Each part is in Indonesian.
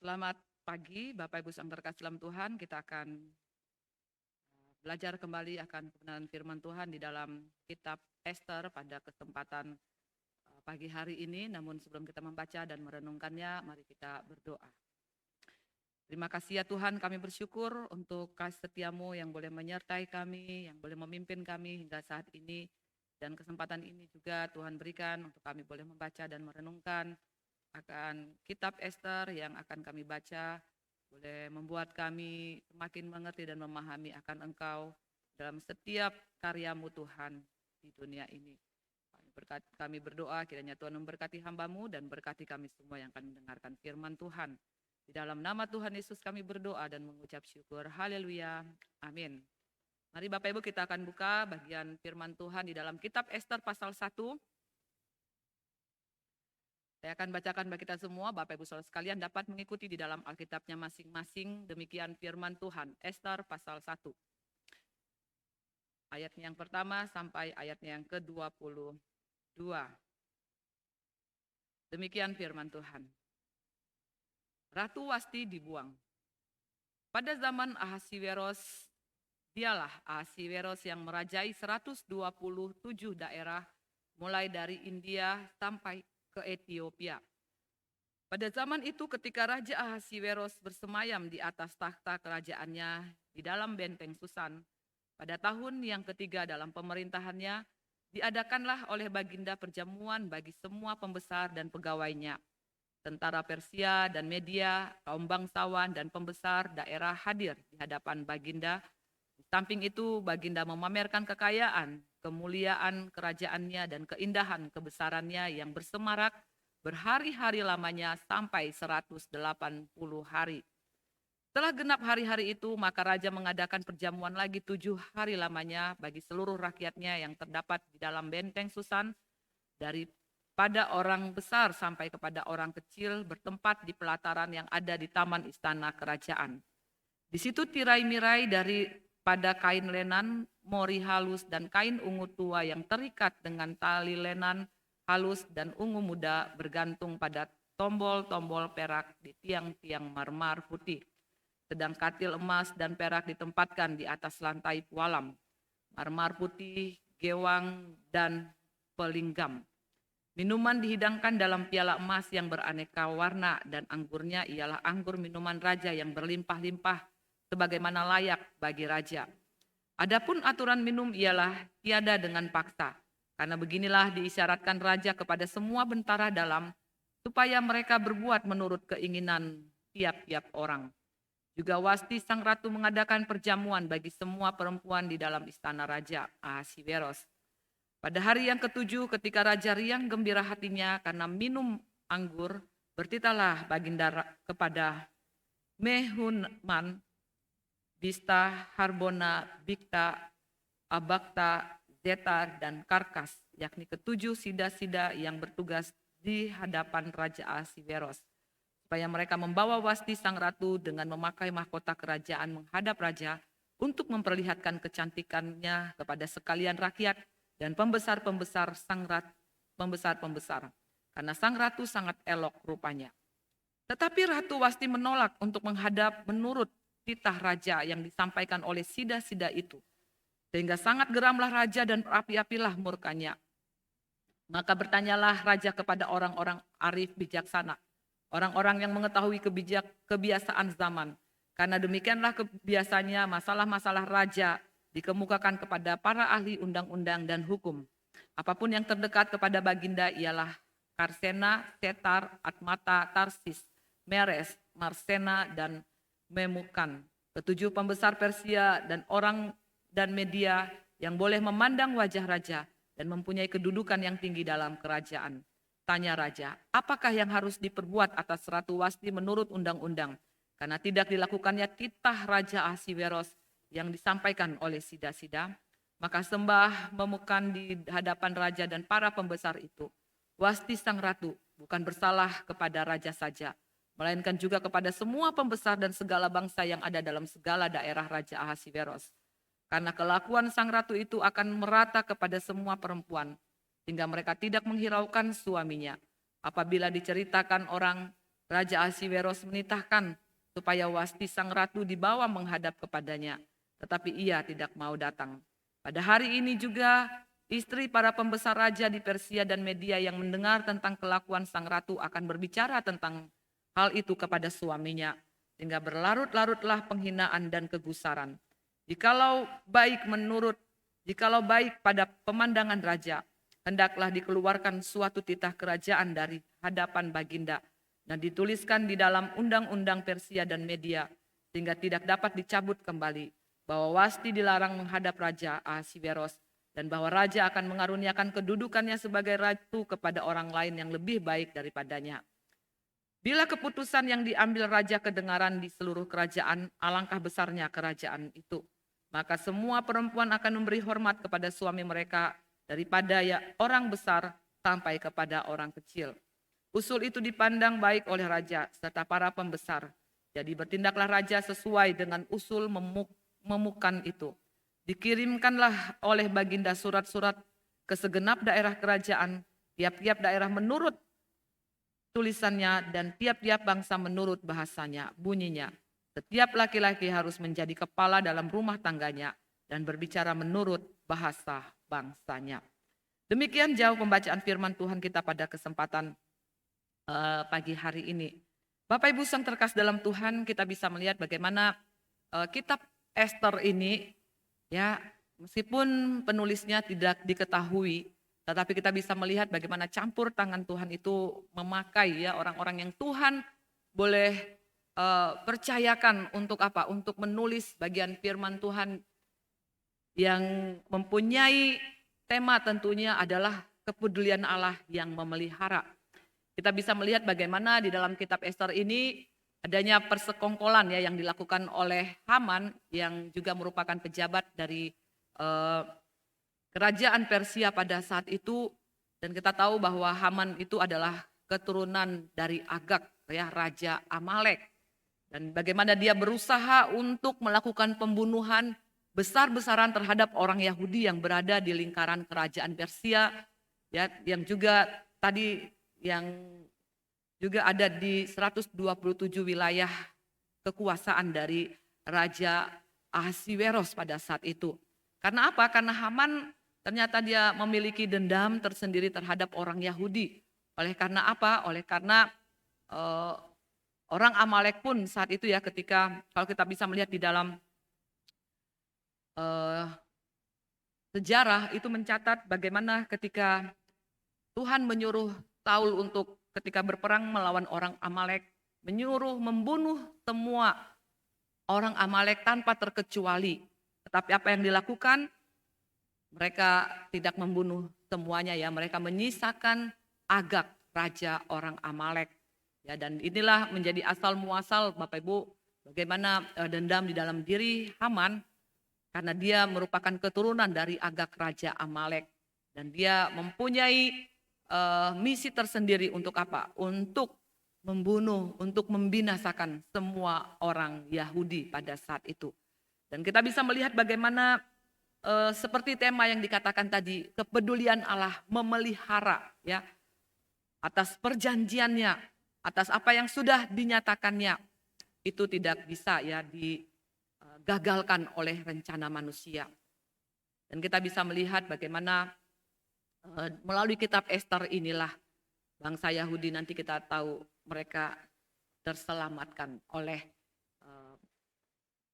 Selamat pagi Bapak Ibu yang terkasih dalam Tuhan. Kita akan belajar kembali akan kebenaran firman Tuhan di dalam kitab Ester pada kesempatan pagi hari ini. Namun sebelum kita membaca dan merenungkannya, mari kita berdoa. Terima kasih ya Tuhan, kami bersyukur untuk kasih setiamu yang boleh menyertai kami, yang boleh memimpin kami hingga saat ini. Dan kesempatan ini juga Tuhan berikan untuk kami boleh membaca dan merenungkan akan kitab Ester yang akan kami baca, boleh membuat kami semakin mengerti dan memahami akan Engkau dalam setiap karyamu Tuhan di dunia ini. Kami berdoa kiranya Tuhan memberkati hamba-Mu dan berkati kami semua yang akan mendengarkan firman Tuhan. Di dalam nama Tuhan Yesus kami berdoa dan mengucap syukur. Haleluya. Amin. Mari Bapak Ibu kita akan buka bagian firman Tuhan di dalam kitab Ester pasal 1. Saya akan bacakan bagi kita semua, Bapak Ibu Saudara sekalian dapat mengikuti di dalam Alkitabnya masing-masing. Demikian firman Tuhan, Ester pasal 1. Ayatnya yang pertama sampai ayatnya yang ke-22. Demikian firman Tuhan. Ratu Wasti dibuang. Pada zaman Ahasiweros, dialah Ahasiweros yang merajai 127 daerah mulai dari India sampai ke Ethiopia. Pada zaman itu ketika Raja Ahasiweros bersemayam di atas takhta kerajaannya di dalam benteng Susan, pada tahun yang ketiga dalam pemerintahannya, diadakanlah oleh Baginda perjamuan bagi semua pembesar dan pegawainya. Tentara Persia dan Media, kaum bangsawan dan pembesar daerah hadir di hadapan Baginda. Di samping itu, Baginda memamerkan kekayaan, kemuliaan kerajaannya dan keindahan kebesarannya yang bersemarak berhari-hari lamanya sampai 180 hari. Setelah genap hari-hari itu, maka Raja mengadakan perjamuan lagi 7 hari lamanya bagi seluruh rakyatnya yang terdapat di dalam benteng Susan, daripada orang besar sampai kepada orang kecil bertempat di pelataran yang ada di taman istana kerajaan. Di situ tirai-mirai daripada kain lenan, mori halus dan kain ungu tua yang terikat dengan tali lenan halus dan ungu muda bergantung pada tombol-tombol perak di tiang-tiang marmer putih. Sedang katil emas dan perak ditempatkan di atas lantai pualam, marmer putih, gewang, dan pelinggam. Minuman dihidangkan dalam piala emas yang beraneka warna dan anggurnya ialah anggur minuman raja yang berlimpah-limpah sebagaimana layak bagi raja. Adapun aturan minum ialah tiada dengan paksa, karena beginilah diisyaratkan raja kepada semua bentara dalam, supaya mereka berbuat menurut keinginan tiap-tiap orang. Juga Wasti sang ratu mengadakan perjamuan bagi semua perempuan di dalam istana raja Ahasiweros. Pada hari yang ketujuh ketika raja riang gembira hatinya karena minum anggur, bertitahlah Baginda kepada Mehunman, Bista, Harbona, Bikta, Abakta, Zetar, dan Karkas, yakni ketujuh sida-sida yang bertugas di hadapan Raja Ahasiweros, supaya mereka membawa Wasti sang ratu dengan memakai mahkota kerajaan menghadap raja untuk memperlihatkan kecantikannya kepada sekalian rakyat dan pembesar-pembesar pembesar-pembesar, karena sang ratu sangat elok rupanya. Tetapi Ratu Wasti menolak untuk menghadap menurut titah raja yang disampaikan oleh sida-sida itu, sehingga sangat geramlah raja dan berapi-apilah murkanya. Maka bertanyalah raja kepada orang-orang arif bijaksana, orang-orang yang mengetahui kebiasaan zaman, karena demikianlah kebiasaannya masalah-masalah raja dikemukakan kepada para ahli undang-undang dan hukum. Apapun yang terdekat kepada Baginda ialah Karsena, Setar, Atmata, Tarsis, Meres, Marsena, dan Memukan, ketujuh pembesar Persia dan orang dan Media yang boleh memandang wajah raja dan mempunyai kedudukan yang tinggi dalam kerajaan. Tanya raja, apakah yang harus diperbuat atas Ratu Wasti menurut undang-undang? Karena tidak dilakukannya titah Raja Ahasiweros yang disampaikan oleh sida-sida, maka sembah Memukan di hadapan raja dan para pembesar itu. Wasti sang ratu bukan bersalah kepada raja saja, melainkan juga kepada semua pembesar dan segala bangsa yang ada dalam segala daerah Raja Ahasiweros. Karena kelakuan sang ratu itu akan merata kepada semua perempuan, sehingga mereka tidak menghiraukan suaminya. Apabila diceritakan orang Raja Ahasiweros menitahkan supaya Wasti sang ratu dibawa menghadap kepadanya, tetapi ia tidak mau datang. Pada hari ini juga istri para pembesar raja di Persia dan Media yang mendengar tentang kelakuan sang ratu akan berbicara tentang hal itu kepada suaminya, sehingga berlarut-larutlah penghinaan dan kegusaran. Jikalau baik pada pemandangan raja, hendaklah dikeluarkan suatu titah kerajaan dari hadapan baginda dan dituliskan di dalam undang-undang Persia dan Media, sehingga tidak dapat dicabut kembali, bahwa Wasti dilarang menghadap Raja Ahasiweros, dan bahwa raja akan mengaruniakan kedudukannya sebagai ratu kepada orang lain yang lebih baik daripadanya. Bila keputusan yang diambil raja kedengaran di seluruh kerajaan, alangkah besarnya kerajaan itu. Maka semua perempuan akan memberi hormat kepada suami mereka daripada orang besar sampai kepada orang kecil. Usul itu dipandang baik oleh raja serta para pembesar. Jadi bertindaklah raja sesuai dengan usul memukan itu. Dikirimkanlah oleh baginda surat-surat ke segenap daerah kerajaan, tiap-tiap daerah menurut tulisannya dan tiap-tiap bangsa menurut bahasanya, bunyinya. Setiap laki-laki harus menjadi kepala dalam rumah tangganya dan berbicara menurut bahasa bangsanya. Demikian jauh pembacaan firman Tuhan kita pada kesempatan pagi hari ini. Bapak Ibu yang terkasih dalam Tuhan, kita bisa melihat bagaimana kitab Ester ini, ya, meskipun penulisnya tidak diketahui, tetapi kita bisa melihat bagaimana campur tangan Tuhan itu memakai ya orang-orang yang Tuhan boleh percayakan untuk apa? Untuk menulis bagian firman Tuhan yang mempunyai tema tentunya adalah kepedulian Allah yang memelihara. Kita bisa melihat bagaimana di dalam kitab Ester ini adanya persekongkolan ya yang dilakukan oleh Haman yang juga merupakan pejabat dari kerajaan Persia pada saat itu, dan kita tahu bahwa Haman itu adalah keturunan dari Agag ya, raja Amalek, dan bagaimana dia berusaha untuk melakukan pembunuhan besar-besaran terhadap orang Yahudi yang berada di lingkaran kerajaan Persia ya, yang juga tadi yang juga ada di 127 wilayah kekuasaan dari Raja Ahasiweros pada saat itu. Karena apa? Karena Haman ternyata dia memiliki dendam tersendiri terhadap orang Yahudi. Oleh karena apa? Oleh karena orang Amalek pun saat itu ya, ketika kalau kita bisa melihat di dalam sejarah itu mencatat bagaimana ketika Tuhan menyuruh Saul untuk ketika berperang melawan orang Amalek, menyuruh membunuh semua orang Amalek tanpa terkecuali. Tetapi apa yang dilakukan? Mereka tidak membunuh semuanya ya, mereka menyisakan Agag, raja orang Amalek. Ya, dan inilah menjadi asal muasal Bapak Ibu bagaimana dendam di dalam diri Haman, karena dia merupakan keturunan dari Agag raja Amalek, dan dia mempunyai misi tersendiri untuk apa? Untuk membunuh, untuk membinasakan semua orang Yahudi pada saat itu. Dan kita bisa melihat bagaimana seperti tema yang dikatakan tadi, kepedulian Allah memelihara ya atas perjanjiannya, atas apa yang sudah dinyatakannya, itu tidak bisa ya digagalkan oleh rencana manusia. Dan kita bisa melihat bagaimana melalui kitab Ester inilah bangsa Yahudi nanti kita tahu mereka terselamatkan oleh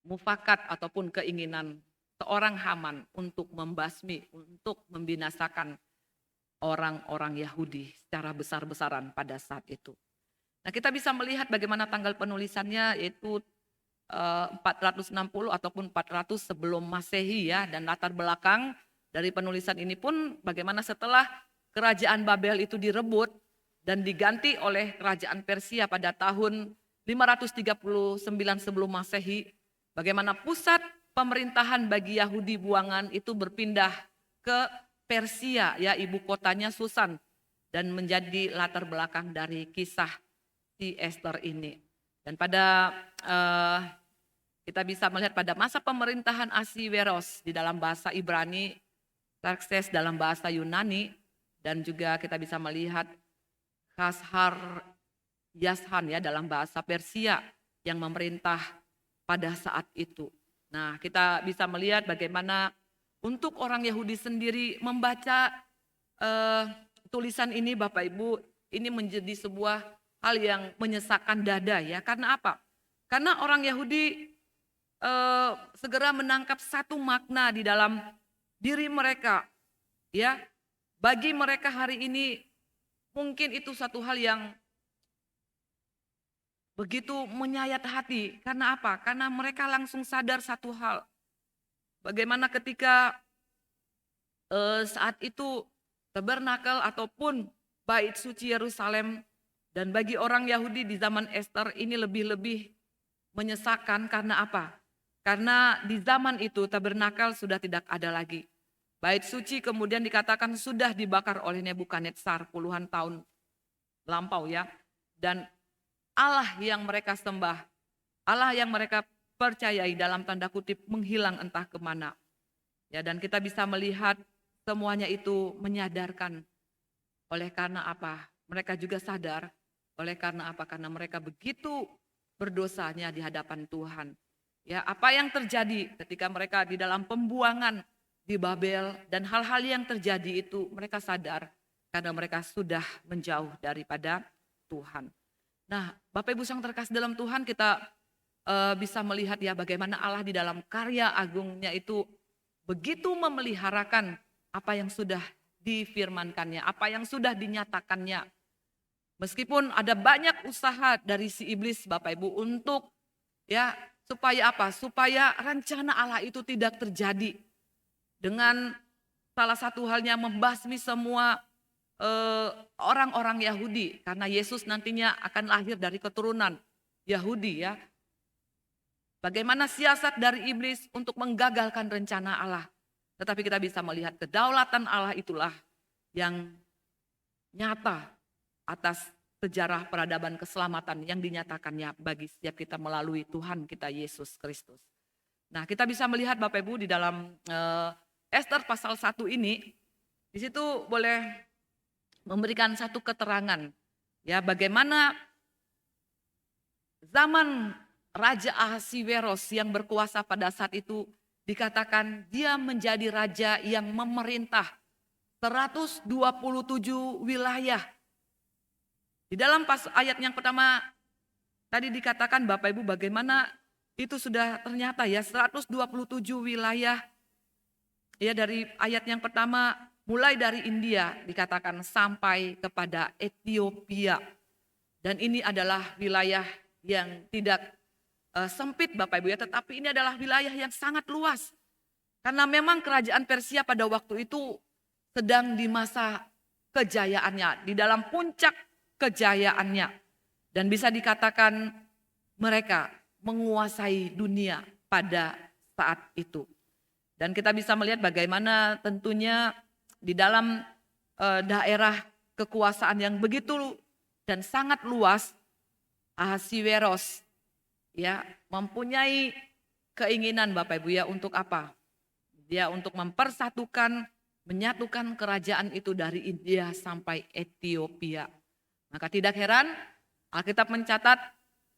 mufakat ataupun keinginan seorang Haman untuk membasmi, untuk membinasakan orang-orang Yahudi secara besar-besaran pada saat itu. Nah, kita bisa melihat bagaimana tanggal penulisannya yaitu 460 ataupun 400 sebelum Masehi ya, dan latar belakang dari penulisan ini pun bagaimana setelah kerajaan Babel itu direbut dan diganti oleh kerajaan Persia pada tahun 539 sebelum Masehi, bagaimana pusat pemerintahan bagi Yahudi buangan itu berpindah ke Persia ya, ibu kotanya Susan, dan menjadi latar belakang dari kisah si Ester ini. Dan pada kita bisa melihat pada masa pemerintahan Ahasiweros di dalam bahasa Ibrani, Xerxes dalam bahasa Yunani, dan juga kita bisa melihat Khashar Yashan ya dalam bahasa Persia yang memerintah pada saat itu. Nah, kita bisa melihat bagaimana untuk orang Yahudi sendiri membaca tulisan ini, Bapak Ibu, ini menjadi sebuah hal yang menyesakkan dada ya. Karena apa? Karena orang Yahudi segera menangkap satu makna di dalam diri mereka, ya. Bagi mereka hari ini mungkin itu satu hal yang begitu menyayat hati. Karena apa? Karena mereka langsung sadar satu hal. Bagaimana ketika saat itu tabernakel ataupun bait suci Yerusalem, dan bagi orang Yahudi di zaman Ester ini lebih-lebih menyesakan. Karena apa? Karena di zaman itu tabernakel sudah tidak ada lagi. Bait suci kemudian dikatakan sudah dibakar oleh Nebukadnezar puluhan tahun lampau ya. Dan Allah yang mereka sembah, Allah yang mereka percayai dalam tanda kutip menghilang entah kemana. Ya, dan kita bisa melihat semuanya itu menyadarkan. Oleh karena apa? Mereka juga sadar. Oleh karena apa? Karena mereka begitu berdosanya di hadapan Tuhan. Ya, apa yang terjadi ketika mereka di dalam pembuangan di Babel dan hal-hal yang terjadi itu mereka sadar karena mereka sudah menjauh daripada Tuhan. Nah, Bapak Ibu yang terkasih dalam Tuhan, kita bisa melihat ya bagaimana Allah di dalam karya agungnya itu begitu memeliharakan apa yang sudah difirmankannya, apa yang sudah dinyatakannya. Meskipun ada banyak usaha dari si iblis Bapak Ibu untuk ya supaya apa? Supaya rencana Allah itu tidak terjadi. Dengan salah satu halnya membasmi semua orang-orang Yahudi. Karena Yesus nantinya akan lahir dari keturunan Yahudi ya. Bagaimana siasat dari iblis untuk menggagalkan rencana Allah. Tetapi kita bisa melihat kedaulatan Allah itulah yang nyata atas sejarah peradaban keselamatan yang dinyatakannya bagi setiap kita melalui Tuhan kita Yesus Kristus. Nah, kita bisa melihat Bapak Ibu di dalam Ester pasal 1 ini, di situ boleh memberikan satu keterangan ya bagaimana zaman Raja Ahasiweros yang berkuasa pada saat itu dikatakan dia menjadi raja yang memerintah 127 wilayah. Di dalam ayat yang pertama tadi dikatakan Bapak Ibu bagaimana itu sudah ternyata ya 127 wilayah. Ya, dari ayat yang pertama mulai dari India dikatakan sampai kepada Ethiopia. Dan ini adalah wilayah yang tidak sempit Bapak Ibu ya, tetapi ini adalah wilayah yang sangat luas. Karena memang kerajaan Persia pada waktu itu sedang di masa kejayaannya, di dalam puncak kejayaannya. Dan bisa dikatakan mereka menguasai dunia pada saat itu. Dan kita bisa melihat bagaimana tentunya di dalam daerah kekuasaan yang begitu dan sangat luas, Ahasiweros ya mempunyai keinginan Bapak Ibu ya untuk apa? Dia untuk mempersatukan, menyatukan kerajaan itu dari India sampai Ethiopia. Maka tidak heran Alkitab mencatat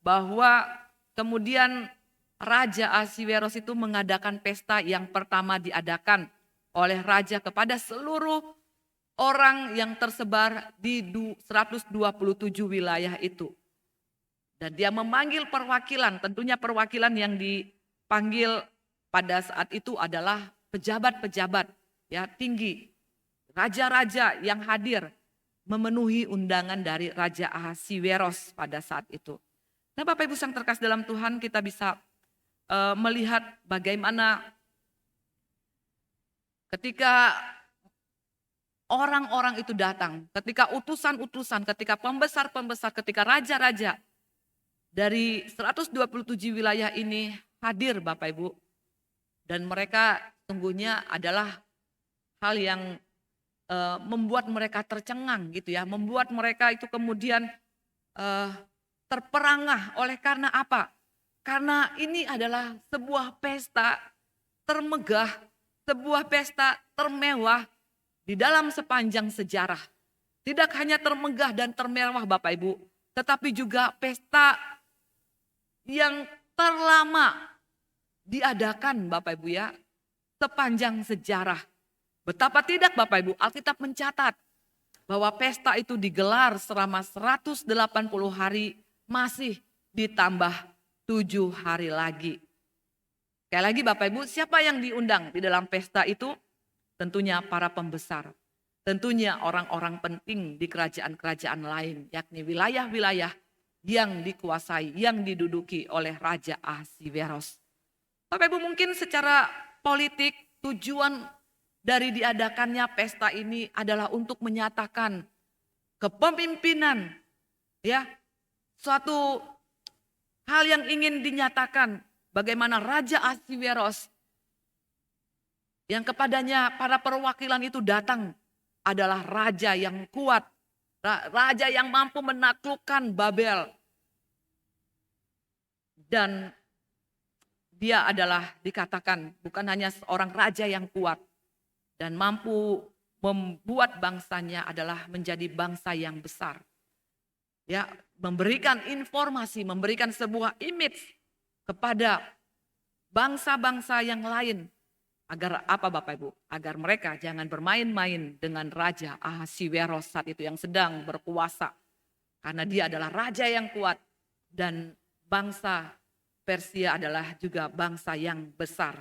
bahwa kemudian Raja Ahasiweros itu mengadakan pesta yang pertama diadakan oleh raja kepada seluruh orang yang tersebar di 127 wilayah itu. Dan dia memanggil perwakilan, tentunya perwakilan yang dipanggil pada saat itu adalah pejabat-pejabat ya tinggi, raja-raja yang hadir memenuhi undangan dari Raja Ahasiweros pada saat itu. Nah, Bapak Ibu yang terkasih dalam Tuhan, kita bisa melihat bagaimana ketika orang-orang itu datang, ketika utusan-utusan, ketika pembesar-pembesar, ketika raja-raja dari 127 wilayah ini hadir Bapak Ibu. Dan mereka sungguhnya adalah hal yang membuat mereka tercengang gitu ya. Membuat mereka itu kemudian terperangah oleh karena apa? Karena ini adalah sebuah pesta termegah, sebuah pesta termewah di dalam sepanjang sejarah. Tidak hanya termegah dan termewah Bapak Ibu, tetapi juga pesta yang terlama diadakan Bapak Ibu ya, sepanjang sejarah. Betapa tidak Bapak Ibu, Alkitab mencatat bahwa pesta itu digelar selama 180 hari, masih ditambah 7 hari lagi. Sekali lagi Bapak Ibu, siapa yang diundang di dalam pesta itu? Tentunya para pembesar. Tentunya orang-orang penting di kerajaan-kerajaan lain, yakni wilayah-wilayah yang dikuasai, yang diduduki oleh Raja Ahasiweros. Bapak Ibu, mungkin secara politik tujuan dari diadakannya pesta ini adalah untuk menyatakan kepemimpinan, ya, suatu hal yang ingin dinyatakan bagaimana Raja Ahasiweros yang kepadanya para perwakilan itu datang adalah raja yang kuat, raja yang mampu menaklukkan Babel. Dan dia adalah dikatakan bukan hanya seorang raja yang kuat dan mampu membuat bangsanya adalah menjadi bangsa yang besar. Ya, memberikan informasi, memberikan sebuah image kepada bangsa-bangsa yang lain. Agar apa Bapak Ibu? Agar mereka jangan bermain-main dengan Raja Ahasiweros saat itu yang sedang berkuasa. Karena dia adalah raja yang kuat dan bangsa Persia adalah juga bangsa yang besar.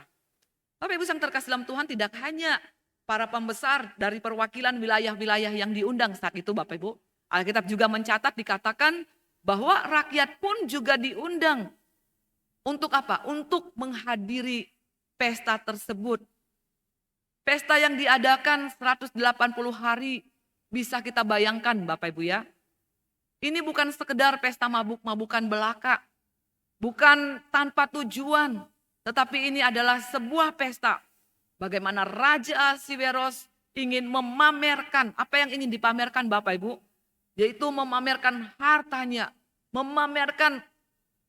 Bapak Ibu yang terkasih dalam Tuhan, tidak hanya para pembesar dari perwakilan wilayah-wilayah yang diundang saat itu Bapak Ibu. Alkitab juga mencatat dikatakan bahwa rakyat pun juga diundang. Untuk apa? Untuk menghadiri pesta tersebut. Pesta yang diadakan 180 hari, bisa kita bayangkan Bapak Ibu ya. Ini bukan sekedar pesta mabuk-mabukan belaka. Bukan tanpa tujuan. Tetapi ini adalah sebuah pesta. Bagaimana Raja Ahasiweros ingin memamerkan. Apa yang ingin dipamerkan Bapak Ibu? Yaitu memamerkan hartanya. Memamerkan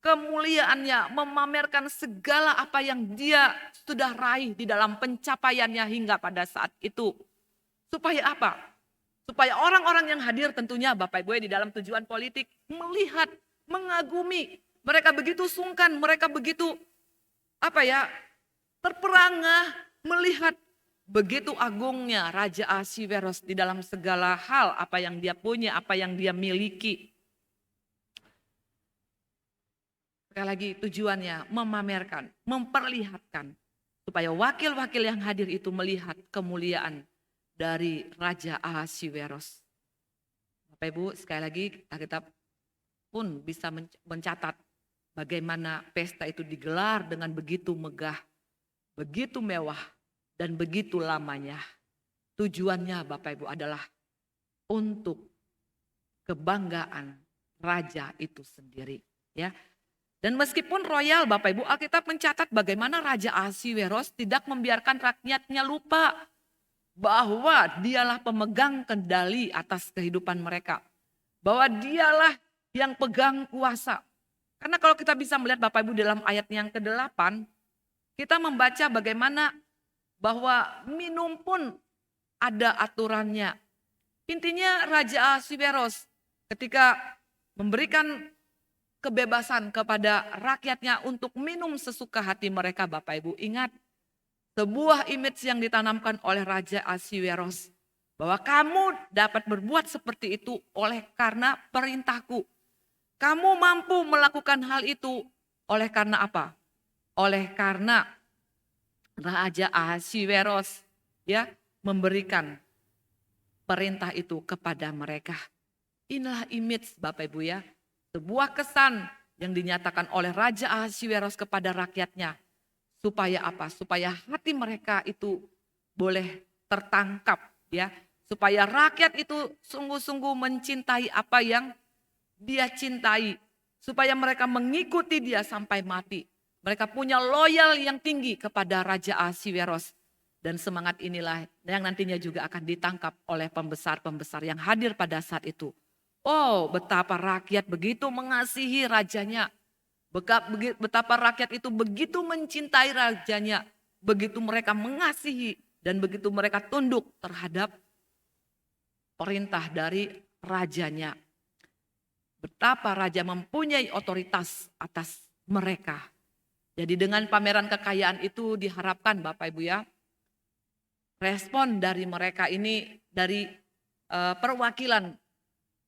kemuliaannya, memamerkan segala apa yang dia sudah raih di dalam pencapaiannya hingga pada saat itu. Supaya apa? Supaya orang-orang yang hadir tentunya Bapak Ibu di dalam tujuan politik melihat, mengagumi. Mereka begitu sungkan, mereka begitu terperangah melihat begitu agungnya Raja Ahasiweros di dalam segala hal apa yang dia punya, apa yang dia miliki. Sekali lagi tujuannya memamerkan, memperlihatkan supaya wakil-wakil yang hadir itu melihat kemuliaan dari Raja Ahasiweros. Bapak Ibu, sekali lagi kita pun bisa mencatat bagaimana pesta itu digelar dengan begitu megah, begitu mewah, dan begitu lamanya. Tujuannya Bapak Ibu adalah untuk kebanggaan raja itu sendiri, ya. Dan meskipun royal Bapak Ibu, Alkitab mencatat bagaimana Raja Ahasiweros tidak membiarkan rakyatnya lupa bahwa dialah pemegang kendali atas kehidupan mereka. Bahwa dialah yang pegang kuasa. Karena kalau kita bisa melihat Bapak Ibu dalam ayat yang ke-8, kita membaca bagaimana bahwa minum pun ada aturannya. Intinya Raja Ahasiweros ketika memberikan kebebasan kepada rakyatnya untuk minum sesuka hati mereka Bapak Ibu. Ingat, sebuah image yang ditanamkan oleh Raja Ahasiweros. Bahwa kamu dapat berbuat seperti itu oleh karena perintahku. Kamu mampu melakukan hal itu oleh karena apa? Oleh karena Raja Ahasiweros ya memberikan perintah itu kepada mereka. Inilah image Bapak Ibu ya. Sebuah kesan yang dinyatakan oleh Raja Ahasiweros kepada rakyatnya. Supaya apa? Supaya hati mereka itu boleh tertangkap ya. Supaya rakyat itu sungguh-sungguh mencintai apa yang dia cintai. Supaya mereka mengikuti dia sampai mati. Mereka punya loyal yang tinggi kepada Raja Ahasiweros. Dan semangat inilah yang nantinya juga akan ditangkap oleh pembesar-pembesar yang hadir pada saat itu. Oh, betapa rakyat begitu mengasihi rajanya. Betapa rakyat itu begitu mencintai rajanya. Begitu mereka mengasihi dan begitu mereka tunduk terhadap perintah dari rajanya. betapa raja mempunyai otoritas atas mereka. Jadi dengan pameran kekayaan itu diharapkan Bapak Ibu ya, respon dari mereka ini dari perwakilan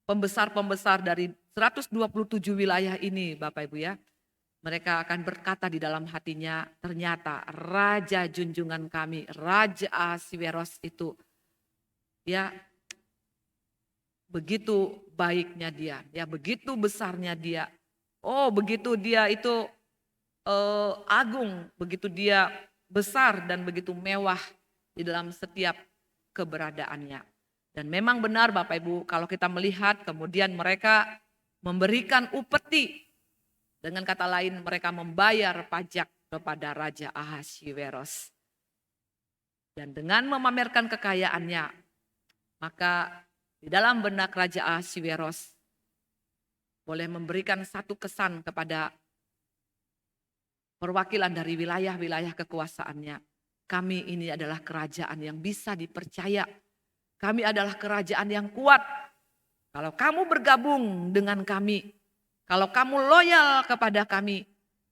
pembesar-pembesar dari 127 wilayah ini Bapak Ibu ya. Mereka akan berkata di dalam hatinya, ternyata raja junjungan kami, Raja Ahasiweros itu ya begitu baiknya dia, ya begitu besarnya dia. Oh, begitu dia itu agung, begitu dia besar dan begitu mewah di dalam setiap keberadaannya. Dan memang benar Bapak Ibu, kalau kita melihat kemudian mereka memberikan upeti. Dengan kata lain mereka membayar pajak kepada Raja Ahasiweros. Dan dengan memamerkan kekayaannya, maka di dalam benak Raja Ahasiweros boleh memberikan satu kesan kepada perwakilan dari wilayah-wilayah kekuasaannya. Kami ini adalah kerajaan yang bisa dipercaya. Kami adalah kerajaan yang kuat. Kalau kamu bergabung dengan kami, kalau kamu loyal kepada kami,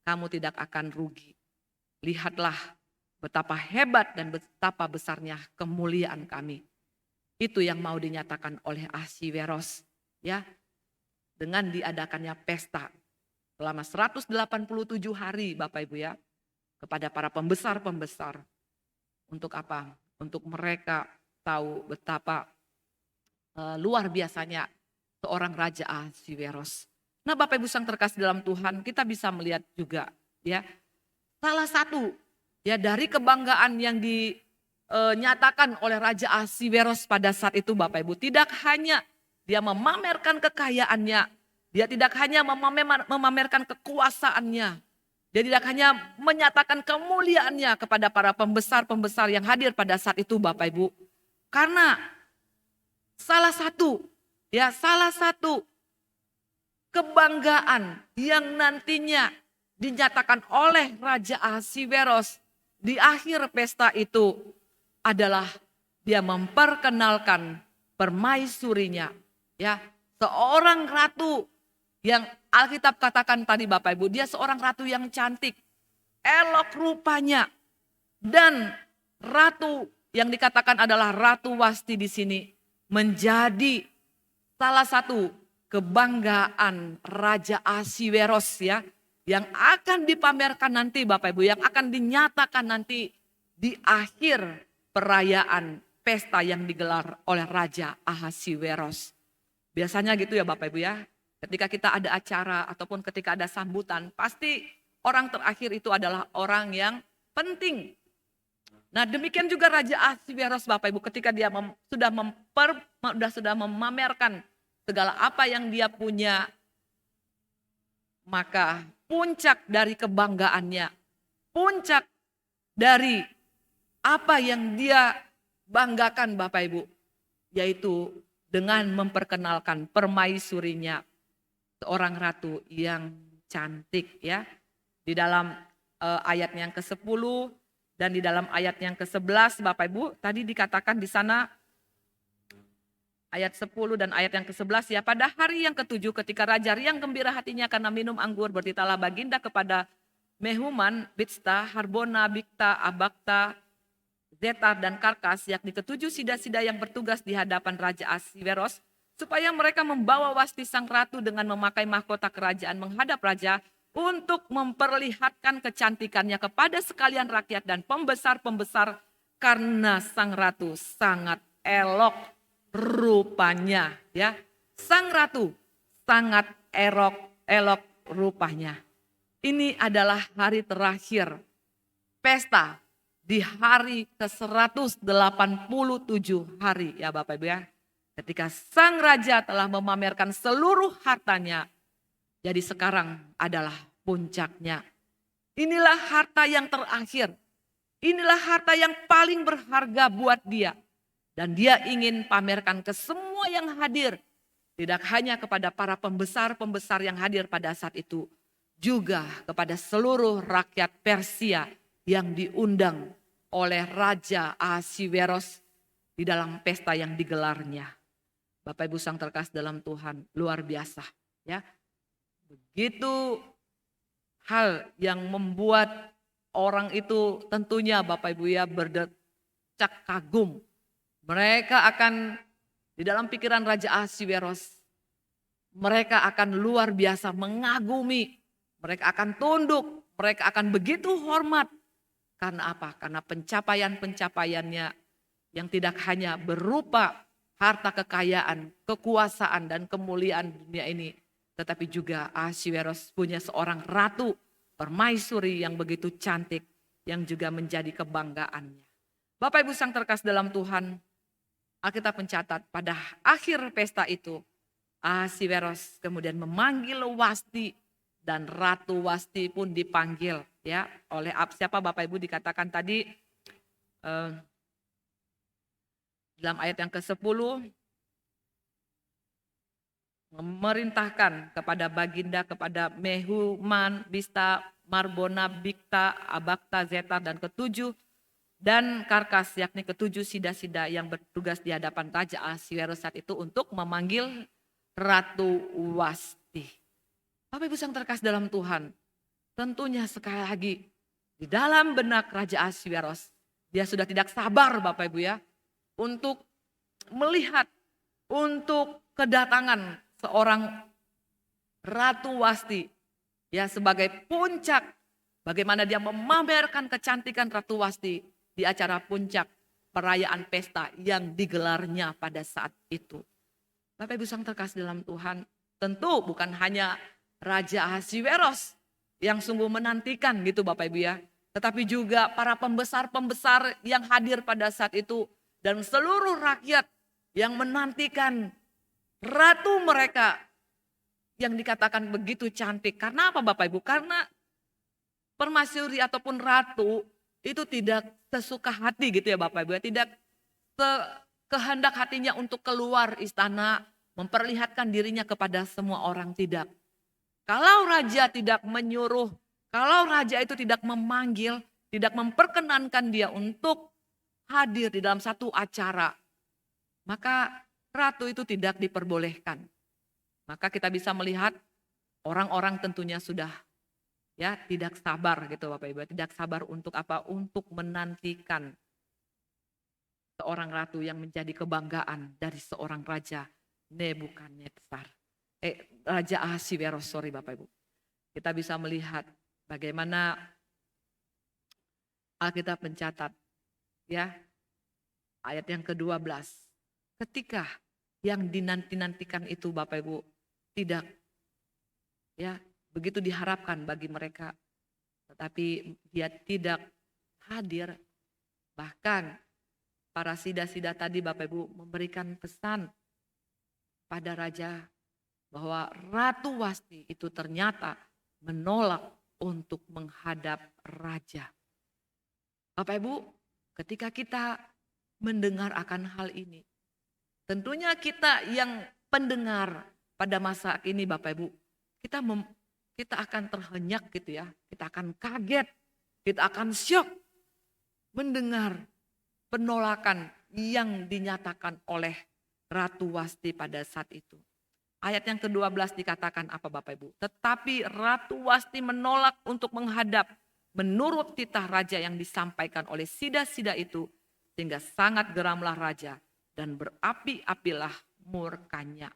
kamu tidak akan rugi. Lihatlah betapa hebat dan betapa besarnya kemuliaan kami. Itu yang mau dinyatakan oleh Ahasiweros, ya. Dengan diadakannya pesta selama 187 hari Bapak Ibu ya, kepada para pembesar-pembesar. Untuk apa? Untuk mereka tahu betapa luar biasanya seorang Raja Ahasiweros. Nah Bapak Ibu sang terkasih dalam Tuhan, kita bisa melihat juga ya, salah satu ya dari kebanggaan yang dinyatakan oleh Raja Ahasiweros pada saat itu Bapak Ibu, tidak hanya dia memamerkan kekayaannya, dia tidak hanya memamerkan kekuasaannya, dia tidak hanya menyatakan kemuliaannya kepada para pembesar-pembesar yang hadir pada saat itu Bapak Ibu. Karena salah satu kebanggaan yang nantinya dinyatakan oleh Raja Ahasiweros di akhir pesta itu adalah dia memperkenalkan permaisurinya, ya, seorang ratu yang Alkitab katakan tadi Bapak Ibu, dia seorang ratu yang cantik, elok rupanya, dan ratu yang dikatakan adalah Ratu Wasti di sini menjadi salah satu kebanggaan Raja Ahasiweros ya, yang akan dipamerkan nanti Bapak Ibu, yang akan dinyatakan nanti di akhir perayaan pesta yang digelar oleh Raja Ahasiweros. Biasanya gitu ya Bapak Ibu ya, ketika kita ada acara ataupun ketika ada sambutan, pasti orang terakhir itu adalah orang yang penting. Nah demikian juga Raja Ahasiweros Bapak Ibu, ketika dia sudah memamerkan segala apa yang dia punya, maka puncak dari kebanggaannya, puncak dari apa yang dia banggakan Bapak Ibu, yaitu dengan memperkenalkan permaisurinya, seorang ratu yang cantik ya. Di dalam ayat yang ke-10 dan di dalam ayat yang ke-11 Bapak Ibu, tadi dikatakan di sana ayat 10 dan ayat yang ke-11 ya, pada hari yang ke-7 ketika raja riang gembira hatinya karena minum anggur, bertitalah baginda kepada Mehuman, Bitsta, Harbona, Bikta, Abakta, Zetar dan Karkas, yakni ke-7 sida-sida yang bertugas di hadapan Raja Ahasiweros, supaya mereka membawa Wasti sang ratu dengan memakai mahkota kerajaan menghadap raja untuk memperlihatkan kecantikannya kepada sekalian rakyat dan pembesar-pembesar, karena sang ratu sangat elok rupanya ya. Sang ratu sangat elok rupanya. Ini adalah hari terakhir pesta di hari ke-187 hari ya Bapak Ibu ya. Ketika sang raja telah memamerkan seluruh hartanya, jadi sekarang adalah puncaknya. Inilah harta yang terakhir. Inilah harta yang paling berharga buat dia. Dan dia ingin pamerkan ke semua yang hadir. Tidak hanya kepada para pembesar-pembesar yang hadir pada saat itu, juga kepada seluruh rakyat Persia yang diundang oleh Raja Ahasiweros di dalam pesta yang digelarnya. Bapak Ibu sang terkasih dalam Tuhan, luar biasa. Ya, begitu hal yang membuat orang itu tentunya Bapak Ibu ya berdecak kagum. Mereka akan di dalam pikiran Raja Ahasweros, mereka akan luar biasa mengagumi, mereka akan tunduk, mereka akan begitu hormat. Karena apa? Karena pencapaian-pencapaiannya yang tidak hanya berupa harta kekayaan, kekuasaan dan kemuliaan dunia ini, tetapi juga Ahasweros punya seorang ratu permaisuri yang begitu cantik, yang juga menjadi kebanggaannya. Bapak Ibu sang terkasih dalam Tuhan, Alkitab mencatat pada akhir pesta itu, Ahasweros kemudian memanggil Wasti dan Ratu Wasti pun dipanggil ya oleh siapa Bapak Ibu dikatakan tadi dalam ayat yang ke-10 memerintahkan kepada Baginda, kepada Mehuman, Bista, Marbona, Bikta, Abakta, Zeta dan ketujuh dan Karkas yakni ketujuh sida-sida yang bertugas di hadapan Raja Ahasweros saat itu untuk memanggil Ratu Wasti. Bapak Ibu yang terkasih dalam Tuhan, tentunya sekali lagi di dalam benak Raja Ahasweros, dia sudah tidak sabar Bapak Ibu ya untuk melihat, untuk kedatangan seorang Ratu Wasti ya sebagai puncak bagaimana dia memamerkan kecantikan Ratu Wasti di acara puncak perayaan pesta yang digelarnya pada saat itu. Bapak Ibu yang terkasih dalam Tuhan, tentu bukan hanya Raja Ahasweros yang sungguh menantikan gitu Bapak Ibu ya. Tetapi juga para pembesar-pembesar yang hadir pada saat itu. Dan seluruh rakyat yang menantikan ratu mereka yang dikatakan begitu cantik. Karena apa Bapak Ibu? Karena permaisuri ataupun ratu itu tidak sesuka hati gitu ya Bapak Ibu ya. Tidak kehendak hatinya untuk keluar istana memperlihatkan dirinya kepada semua orang, tidak. Kalau raja tidak menyuruh, kalau raja itu tidak memanggil, tidak memperkenankan dia untuk hadir di dalam satu acara, maka ratu itu tidak diperbolehkan. Maka kita bisa melihat orang-orang tentunya sudah ya tidak sabar gitu Bapak Ibu, tidak sabar untuk apa? Untuk menantikan seorang ratu yang menjadi kebanggaan dari seorang raja Nebukadnezar. Raja Ahasweros, sorry Bapak Ibu. Kita bisa melihat bagaimana Alkitab mencatat ya ayat yang ke-12. Ketika yang dinanti-nantikan itu Bapak Ibu tidak ya begitu diharapkan bagi mereka, tetapi dia tidak hadir. Bahkan para sida-sida tadi Bapak Ibu memberikan pesan pada raja bahwa Ratu Wasti itu ternyata menolak untuk menghadap raja. Bapak Ibu, ketika kita mendengar akan hal ini, tentunya kita yang pendengar pada masa ini Bapak Ibu, kita akan terhenyak gitu ya, kita akan kaget, kita akan syok mendengar penolakan yang dinyatakan oleh Ratu Wasti pada saat itu. Ayat yang ke-12 dikatakan apa Bapak Ibu? Tetapi Ratu Wasti menolak untuk menghadap menurut titah raja yang disampaikan oleh sida-sida itu. Sehingga sangat geramlah raja dan berapi-apilah murkanya.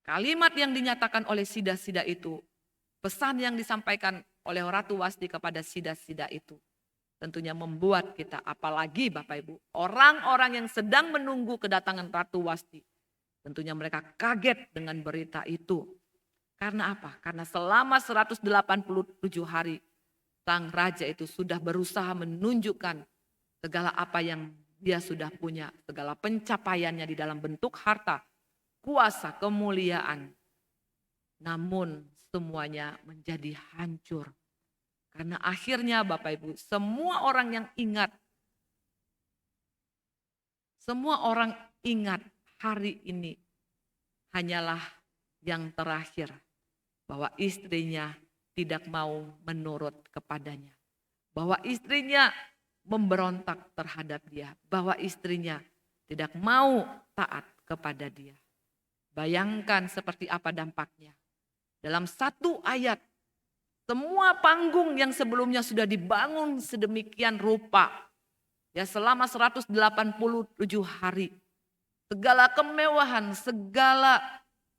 Kalimat yang dinyatakan oleh sida-sida itu, pesan yang disampaikan oleh Ratu Wasti kepada sida-sida itu. Tentunya membuat kita, apalagi Bapak Ibu, orang-orang yang sedang menunggu kedatangan Ratu Wasti. Tentunya mereka kaget dengan berita itu. Karena apa? Karena selama 187 hari sang raja itu sudah berusaha menunjukkan segala apa yang dia sudah punya. Segala pencapaiannya di dalam bentuk harta, kuasa, kemuliaan. Namun semuanya menjadi hancur. Karena akhirnya Bapak Ibu, semua orang yang ingat. Semua orang ingat hari ini hanyalah yang terakhir, bahwa istrinya tidak mau menurut kepadanya, bahwa istrinya memberontak terhadap dia, bahwa istrinya tidak mau taat kepada dia. Bayangkan seperti apa dampaknya. Dalam satu ayat, semua panggung yang sebelumnya sudah dibangun sedemikian rupa, ya selama 187 hari, segala kemewahan, segala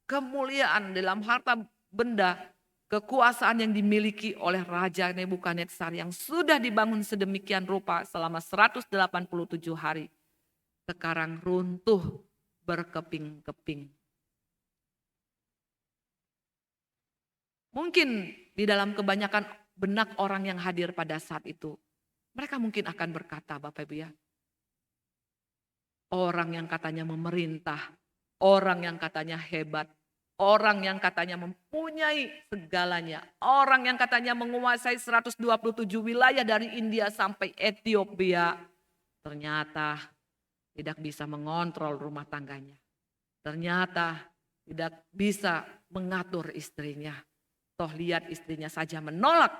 kemuliaan dalam harta benda, kekuasaan yang dimiliki oleh Raja Nebukadnezar yang sudah dibangun sedemikian rupa selama 187 hari, sekarang runtuh berkeping-keping. Mungkin di dalam kebanyakan benak orang yang hadir pada saat itu, mereka mungkin akan berkata, Bapak Ibu ya, orang yang katanya memerintah, orang yang katanya hebat, orang yang katanya mempunyai segalanya, orang yang katanya menguasai 127 wilayah dari India sampai Ethiopia, ternyata tidak bisa mengontrol rumah tangganya. Ternyata tidak bisa mengatur istrinya. Toh lihat istrinya saja menolak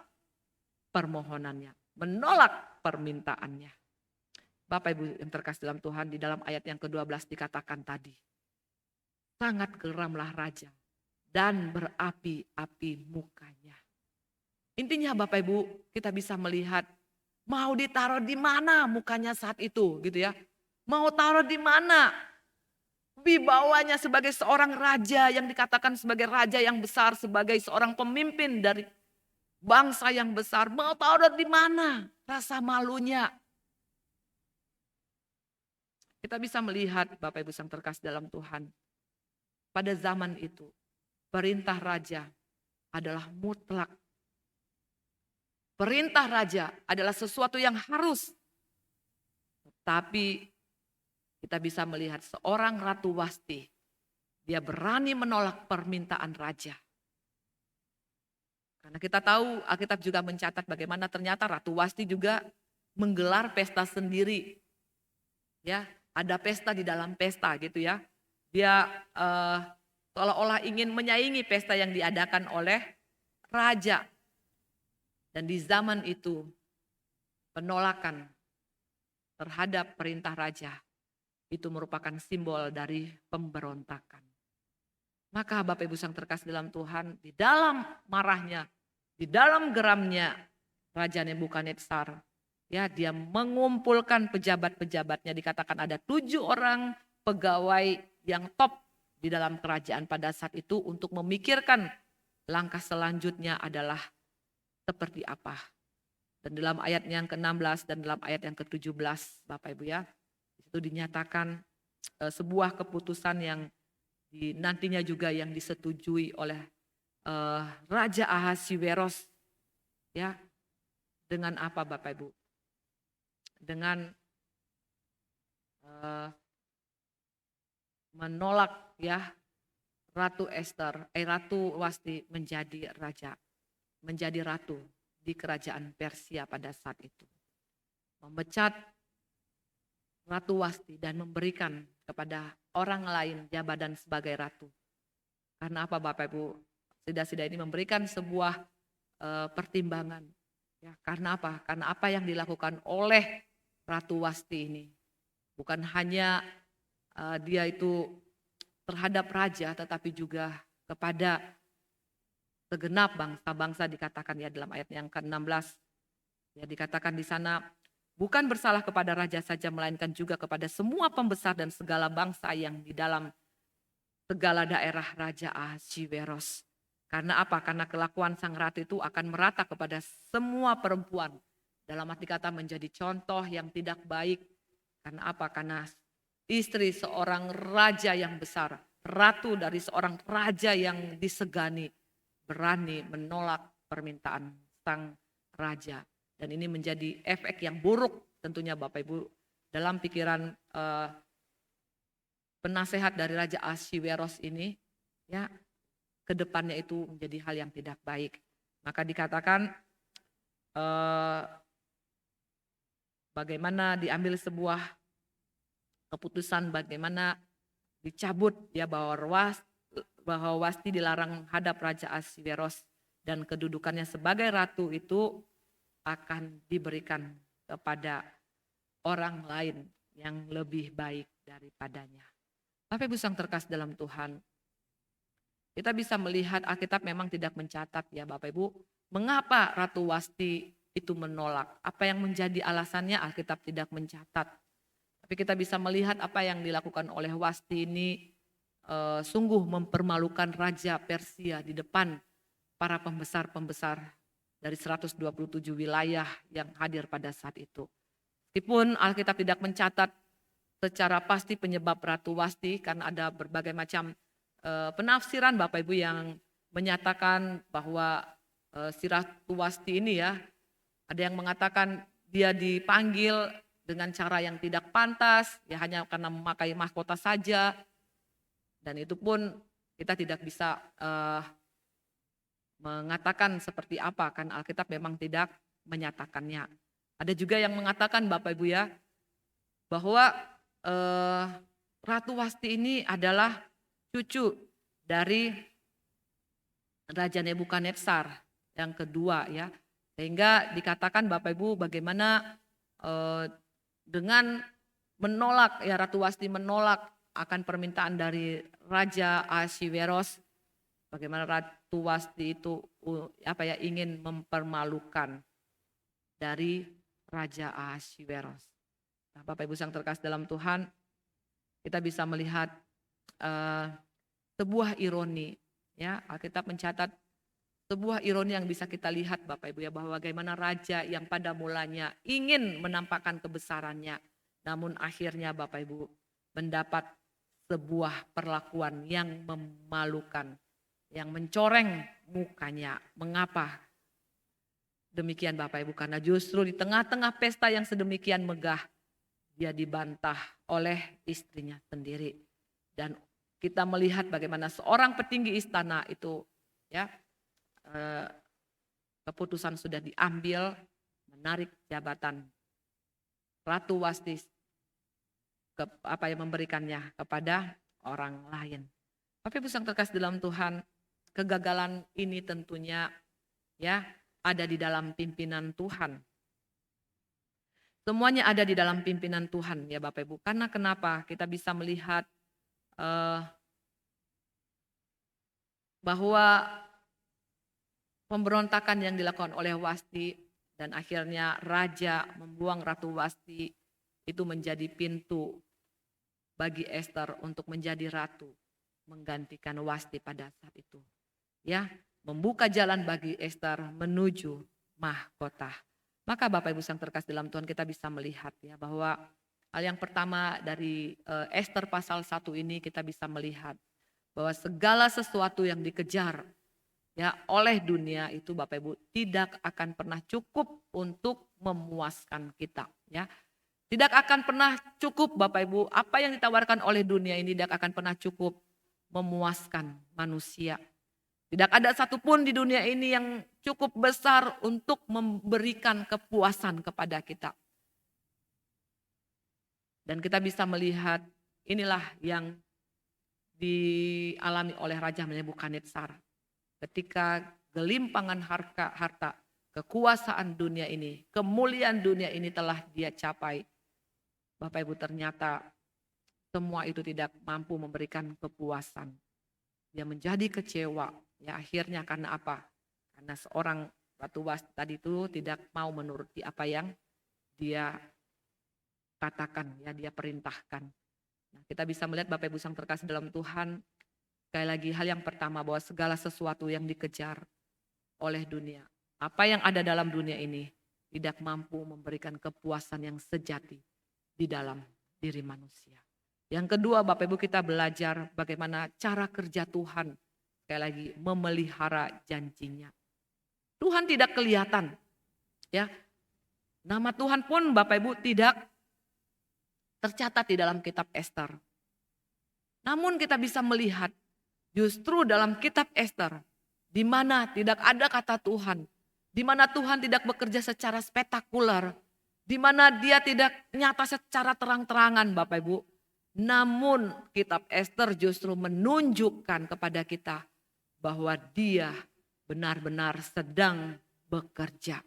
permohonannya, menolak permintaannya. Bapak Ibu yang terkasih dalam Tuhan, di dalam ayat yang ke-12 dikatakan tadi, sangat geramlah raja dan berapi-api mukanya. Intinya Bapak Ibu, kita bisa melihat mau ditaruh di mana mukanya saat itu gitu ya. Mau taruh di mana wibawanya sebagai seorang raja yang dikatakan sebagai raja yang besar, sebagai seorang pemimpin dari bangsa yang besar. Mau taruh di mana rasa malunya. Kita bisa melihat Bapak Ibu yang terkasih dalam Tuhan. Pada zaman itu perintah raja adalah mutlak. Perintah raja adalah sesuatu yang harus. Tapi kita bisa melihat seorang Ratu Wasti, dia berani menolak permintaan raja. Karena kita tahu Alkitab juga mencatat bagaimana ternyata Ratu Wasti juga menggelar pesta sendiri. Ya, ada pesta di dalam pesta gitu ya. Dia seolah-olah ingin menyaingi pesta yang diadakan oleh raja. Dan di zaman itu penolakan terhadap perintah raja itu merupakan simbol dari pemberontakan. Maka Bapak Ibu yang terkasih dalam Tuhan, di dalam marahnya, di dalam geramnya Raja Nebukadnezar, ya dia mengumpulkan pejabat-pejabatnya, dikatakan ada 7 orang pegawai yang top di dalam kerajaan pada saat itu untuk memikirkan langkah selanjutnya adalah seperti apa. Dan dalam ayat yang ke-16 dan dalam ayat yang ke-17 Bapak Ibu ya, itu dinyatakan sebuah keputusan yang nantinya juga yang disetujui oleh Raja Ahasiweros, ya, dengan apa Bapak Ibu? Dengan menolak ya Ratu Ratu Wasti menjadi raja, menjadi ratu di kerajaan Persia pada saat itu. Memecat Ratu Wasti dan memberikan kepada orang lain jabatan sebagai ratu. Karena apa Bapak Ibu? Sida-sida ini memberikan sebuah pertimbangan. Ya, karena apa? Karena apa yang dilakukan oleh Ratu Wasti ini. Bukan hanya dia itu terhadap raja, tetapi juga kepada segenap bangsa-bangsa dikatakan ya dalam ayat yang ke-16. Ya dikatakan di sana, bukan bersalah kepada raja saja, melainkan juga kepada semua pembesar dan segala bangsa yang di dalam segala daerah Raja Ahasiweros. Karena apa? Karena kelakuan sang ratu itu akan merata kepada semua perempuan. Dalam arti kata menjadi contoh yang tidak baik. Karena apa? Karena istri seorang raja yang besar, ratu dari seorang raja yang disegani, berani menolak permintaan sang raja. Dan ini menjadi efek yang buruk tentunya Bapak Ibu dalam pikiran penasehat dari Raja Ahasiweros ini, ya kedepannya itu menjadi hal yang tidak baik. Maka dikatakan bagaimana diambil sebuah keputusan, bagaimana dicabut ya bahwa Wasti dilarang menghadap Raja Ahasiweros dan kedudukannya sebagai ratu itu akan diberikan kepada orang lain yang lebih baik daripadanya. Bapak Ibu yang terkasih dalam Tuhan, Kita bisa melihat Alkitab memang tidak mencatat ya Bapak Ibu. Mengapa Ratu Wasti itu menolak? Apa yang menjadi alasannya Alkitab tidak mencatat. Tapi kita bisa melihat apa yang dilakukan oleh Wasti ini sungguh mempermalukan Raja Persia di depan para pembesar-pembesar dari 127 wilayah yang hadir pada saat itu. Meskipun Alkitab tidak mencatat secara pasti penyebab Ratu Wasti karena ada berbagai macam penafsiran Bapak Ibu yang menyatakan bahwa si Ratu Wasti ini ya, ada yang mengatakan dia dipanggil dengan cara yang tidak pantas, ya hanya karena memakai mahkota saja. Dan itu pun kita tidak bisa mengatakan seperti apa, kan Alkitab memang tidak menyatakannya. Ada juga yang mengatakan Bapak Ibu ya, bahwa Ratu Wasti ini adalah cucu dari Raja Nebukadnezar yang kedua ya. Sehingga dikatakan Bapak Ibu bagaimana dengan menolak ya, Ratu Wasti menolak akan permintaan dari Raja Ahasiweros, bagaimana Ratu Wasti itu ingin mempermalukan dari Raja Ahasiweros. Nah, Bapak Ibu yang terkasih dalam Tuhan, kita bisa melihat sebuah ironi ya. Alkitab mencatat sebuah ironi yang bisa kita lihat Bapak Ibu ya, bahwa bagaimana raja yang pada mulanya ingin menampakkan kebesarannya, namun akhirnya Bapak Ibu mendapat sebuah perlakuan yang memalukan, yang mencoreng mukanya. Mengapa demikian Bapak Ibu? Karena justru di tengah-tengah pesta yang sedemikian megah, dia dibantah oleh istrinya sendiri. Dan kita melihat bagaimana seorang petinggi istana itu ya, keputusan sudah diambil menarik jabatan Ratu Wasti memberikannya kepada orang lain. Tapi yang terkasih dalam Tuhan, kegagalan ini tentunya ya ada di dalam pimpinan Tuhan. Semuanya ada di dalam pimpinan Tuhan ya Bapak Ibu. Karena kenapa? Kita bisa melihat bahwa pemberontakan yang dilakukan oleh Wasti dan akhirnya raja membuang Ratu Wasti itu menjadi pintu bagi Ester untuk menjadi ratu, menggantikan Wasti pada saat itu. Ya, membuka jalan bagi Ester menuju mahkota. Maka Bapak Ibu yang terkasih dalam Tuhan, kita bisa melihat ya bahwa hal yang pertama dari Ester pasal 1 ini, kita bisa melihat bahwa segala sesuatu yang dikejar ya oleh dunia itu Bapak Ibu tidak akan pernah cukup untuk memuaskan kita ya. Tidak akan pernah cukup Bapak Ibu, apa yang ditawarkan oleh dunia ini tidak akan pernah cukup memuaskan manusia. Tidak ada satupun di dunia ini yang cukup besar untuk memberikan kepuasan kepada kita. Dan kita bisa melihat inilah yang dialami oleh Raja Nebukadnezar. Ketika gelimpangan harta, kekuasaan dunia ini, kemuliaan dunia ini telah dia capai. Bapak Ibu ternyata semua itu tidak mampu memberikan kepuasan. Dia menjadi kecewa. Ya akhirnya karena apa? Karena seorang Ratu Wasti tadi itu tidak mau menuruti apa yang dia katakan, ya dia perintahkan. Nah, kita bisa melihat Bapak Ibu yang terkasih dalam Tuhan, sekali lagi hal yang pertama bahwa segala sesuatu yang dikejar oleh dunia, apa yang ada dalam dunia ini tidak mampu memberikan kepuasan yang sejati di dalam diri manusia. Yang kedua Bapak Ibu, kita belajar bagaimana cara kerja Tuhan, sekali lagi memelihara janjinya. Tuhan tidak kelihatan ya. Nama Tuhan pun Bapak Ibu tidak tercatat di dalam kitab Ester. Namun kita bisa melihat justru dalam kitab Ester di mana tidak ada kata Tuhan, di mana Tuhan tidak bekerja secara spektakuler, di mana dia tidak nyata secara terang-terangan Bapak Ibu. Namun kitab Ester justru menunjukkan kepada kita bahwa dia benar-benar sedang bekerja.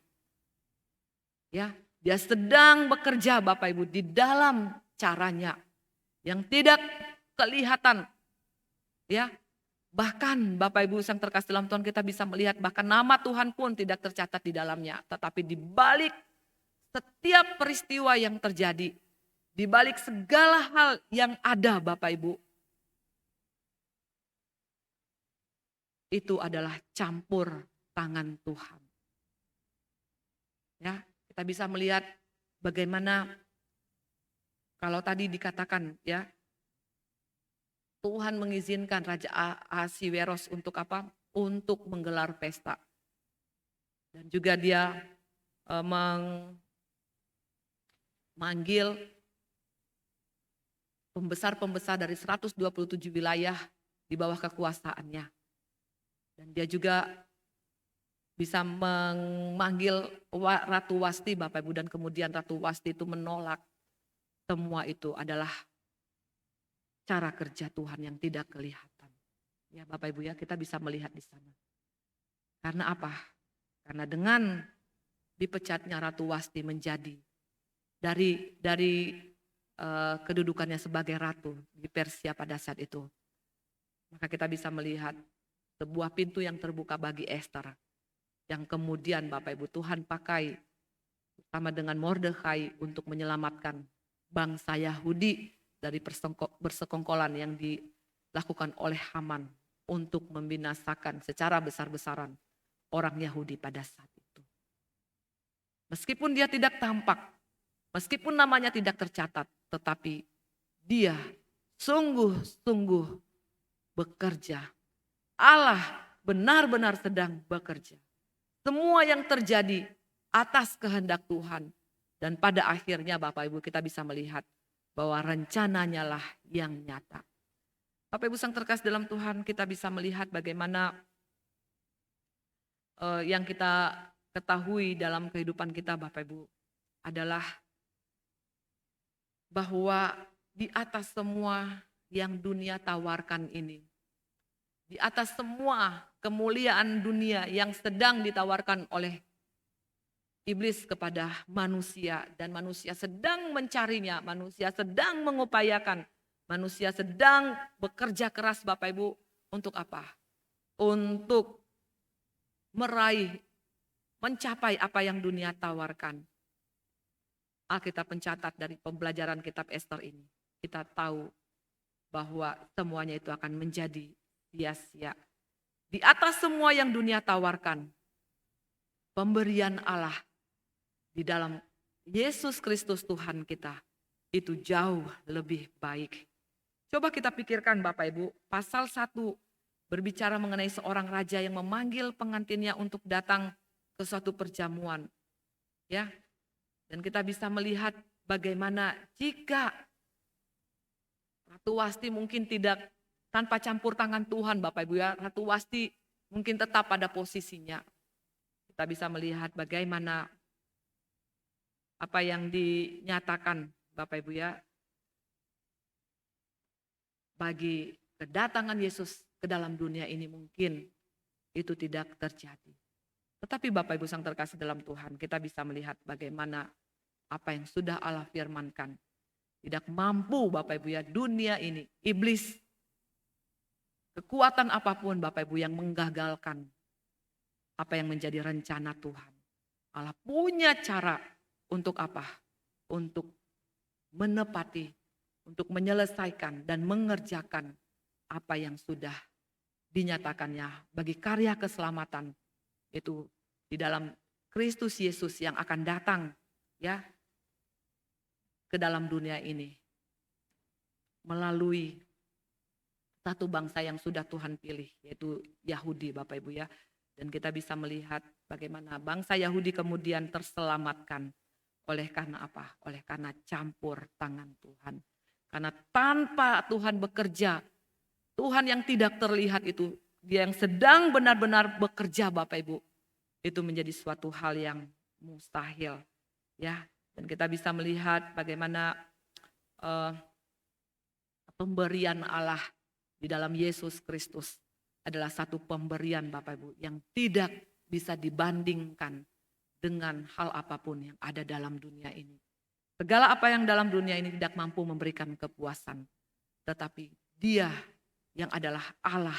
Ya, dia sedang bekerja Bapak Ibu di dalam caranya yang tidak kelihatan. Ya, Bahkan Bapak Ibu yang terkasih dalam Tuhan, kita bisa melihat bahkan nama Tuhan pun tidak tercatat di dalamnya. Tetapi di balik setiap peristiwa yang terjadi, di balik segala hal yang ada Bapak Ibu, itu adalah campur tangan Tuhan. Ya, kita bisa melihat bagaimana kalau tadi dikatakan ya, Tuhan mengizinkan Raja Ahasiweros untuk apa? Untuk menggelar pesta. Dan juga dia memanggil pembesar-pembesar dari 127 wilayah di bawah kekuasaannya. Dan dia juga bisa memanggil Ratu Wasti, Bapak Ibu, dan kemudian Ratu Wasti itu menolak. Semua itu adalah cara kerja Tuhan yang tidak kelihatan. Ya Bapak Ibu ya, kita bisa melihat di sana. Karena apa? Karena dengan dipecatnya Ratu Wasti menjadi dari kedudukannya sebagai ratu di Persia pada saat itu, maka kita bisa melihat sebuah pintu yang terbuka bagi Esther, yang kemudian Bapak Ibu Tuhan pakai bersama dengan Mordekai untuk menyelamatkan bangsa Yahudi dari persekongkolan yang dilakukan oleh Haman untuk membinasakan secara besar-besaran orang Yahudi pada saat itu. Meskipun dia tidak tampak, meskipun namanya tidak tercatat, tetapi dia sungguh-sungguh bekerja. Allah benar-benar sedang bekerja. Semua yang terjadi atas kehendak Tuhan. Dan pada akhirnya Bapak Ibu kita bisa melihat bahwa rencananya lah yang nyata. Bapak Ibu sang terkasih dalam Tuhan, kita bisa melihat bagaimana yang kita ketahui dalam kehidupan kita Bapak Ibu adalah bahwa di atas semua yang dunia tawarkan ini, di atas semua kemuliaan dunia yang sedang ditawarkan oleh iblis kepada manusia, dan manusia sedang mencarinya, manusia sedang mengupayakan, manusia sedang bekerja keras Bapak Ibu untuk apa? Untuk meraih, mencapai apa yang dunia tawarkan. Alkitab mencatat dari pembelajaran kitab Esther ini, kita tahu bahwa semuanya itu akan menjadi sia-sia. Di atas semua yang dunia tawarkan, pemberian Allah di dalam Yesus Kristus Tuhan kita itu jauh lebih baik. Coba kita pikirkan Bapak Ibu, pasal 1 berbicara mengenai seorang raja yang memanggil pengantinnya untuk datang ke suatu perjamuan. Ya. Dan kita bisa melihat bagaimana jika Ratu Wasti mungkin tidak tanpa campur tangan Tuhan Bapak Ibu ya, Ratu Wasti mungkin tetap pada posisinya. Kita bisa melihat bagaimana apa yang dinyatakan Bapak Ibu ya, bagi kedatangan Yesus ke dalam dunia ini mungkin itu tidak terjadi. Tetapi Bapak Ibu sang terkasih dalam Tuhan, kita bisa melihat bagaimana apa yang sudah Allah firmankan. Tidak mampu Bapak Ibu ya, dunia ini, iblis, kekuatan apapun Bapak Ibu yang menggagalkan apa yang menjadi rencana Tuhan. Allah punya cara untuk apa? Untuk menepati, untuk menyelesaikan dan mengerjakan apa yang sudah dinyatakannya bagi karya keselamatan itu di dalam Kristus Yesus yang akan datang ya ke dalam dunia ini melalui satu bangsa yang sudah Tuhan pilih, yaitu Yahudi Bapak Ibu ya. Dan kita bisa melihat bagaimana bangsa Yahudi kemudian terselamatkan oleh karena apa? Oleh karena campur tangan Tuhan. Karena tanpa Tuhan bekerja, Tuhan yang tidak terlihat itu, dia yang sedang benar-benar bekerja Bapak Ibu, itu menjadi suatu hal yang mustahil. Ya, dan kita bisa melihat bagaimana pemberian Allah di dalam Yesus Kristus adalah satu pemberian Bapak Ibu yang tidak bisa dibandingkan dengan hal apapun yang ada dalam dunia ini. Segala apa yang dalam dunia ini tidak mampu memberikan kepuasan. Tetapi Dia yang adalah Allah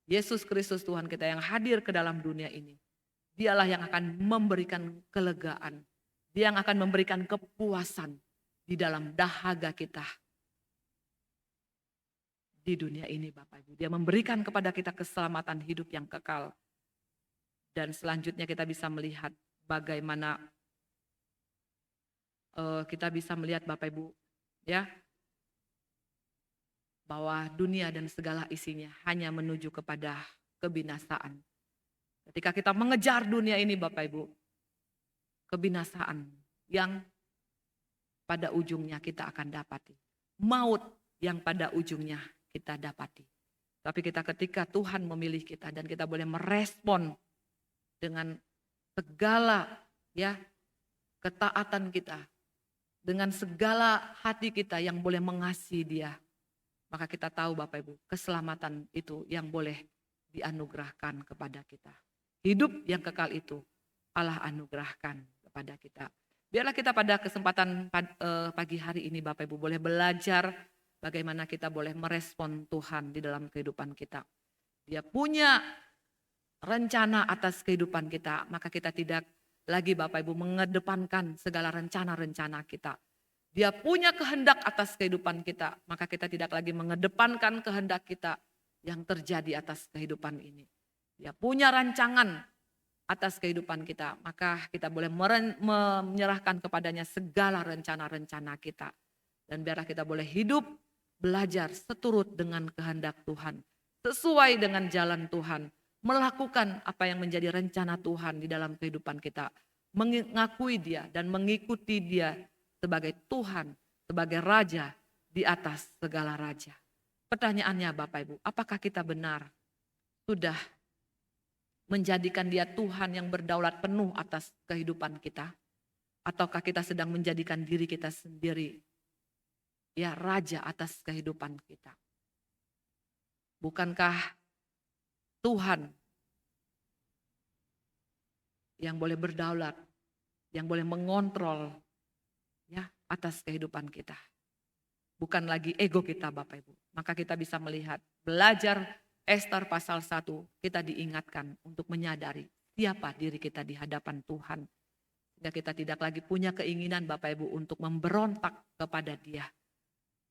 Yesus Kristus Tuhan kita yang hadir ke dalam dunia ini. Dialah yang akan memberikan kelegaan. Dia yang akan memberikan kepuasan di dalam dahaga kita di dunia ini Bapak Ibu. Dia memberikan kepada kita keselamatan hidup yang kekal. Dan selanjutnya kita bisa melihat bagaimana kita bisa melihat Bapak Ibu ya, bahwa dunia dan segala isinya hanya menuju kepada kebinasaan. Ketika kita mengejar dunia ini Bapak Ibu, kebinasaan yang pada ujungnya kita akan dapati. Maut yang pada ujungnya kita dapati. Tapi ketika Tuhan memilih kita dan kita boleh merespon dengan segala ya ketaatan kita, dengan segala hati kita yang boleh mengasihi Dia, maka kita tahu Bapak Ibu, keselamatan itu yang boleh dianugerahkan kepada kita. Hidup yang kekal itu Allah anugerahkan kepada kita. Biarlah kita pada kesempatan pagi hari ini Bapak Ibu boleh belajar bagaimana kita boleh merespon Tuhan di dalam kehidupan kita. Dia punya rencana atas kehidupan kita, maka kita tidak lagi Bapak Ibu mengedepankan segala rencana-rencana kita. Dia punya kehendak atas kehidupan kita, maka kita tidak lagi mengedepankan kehendak kita yang terjadi atas kehidupan ini. Dia punya rancangan atas kehidupan kita, maka kita boleh menyerahkan kepadanya segala rencana-rencana kita. Dan biarlah kita boleh hidup, belajar seturut dengan kehendak Tuhan, sesuai dengan jalan Tuhan, melakukan apa yang menjadi rencana Tuhan di dalam kehidupan kita, mengakui Dia dan mengikuti Dia sebagai Tuhan, sebagai Raja di atas segala raja. Pertanyaannya Bapak Ibu, apakah kita benar sudah menjadikan Dia Tuhan yang berdaulat penuh atas kehidupan kita? Ataukah kita sedang menjadikan diri kita sendiri ya Raja atas kehidupan kita? Bukankah Tuhan yang boleh berdaulat, yang boleh mengontrol ya atas kehidupan kita? Bukan lagi ego kita Bapak Ibu. Maka kita bisa melihat, belajar Ester pasal 1, kita diingatkan untuk menyadari siapa diri kita di hadapan Tuhan. Sehingga kita tidak lagi punya keinginan Bapak Ibu untuk memberontak kepada Dia.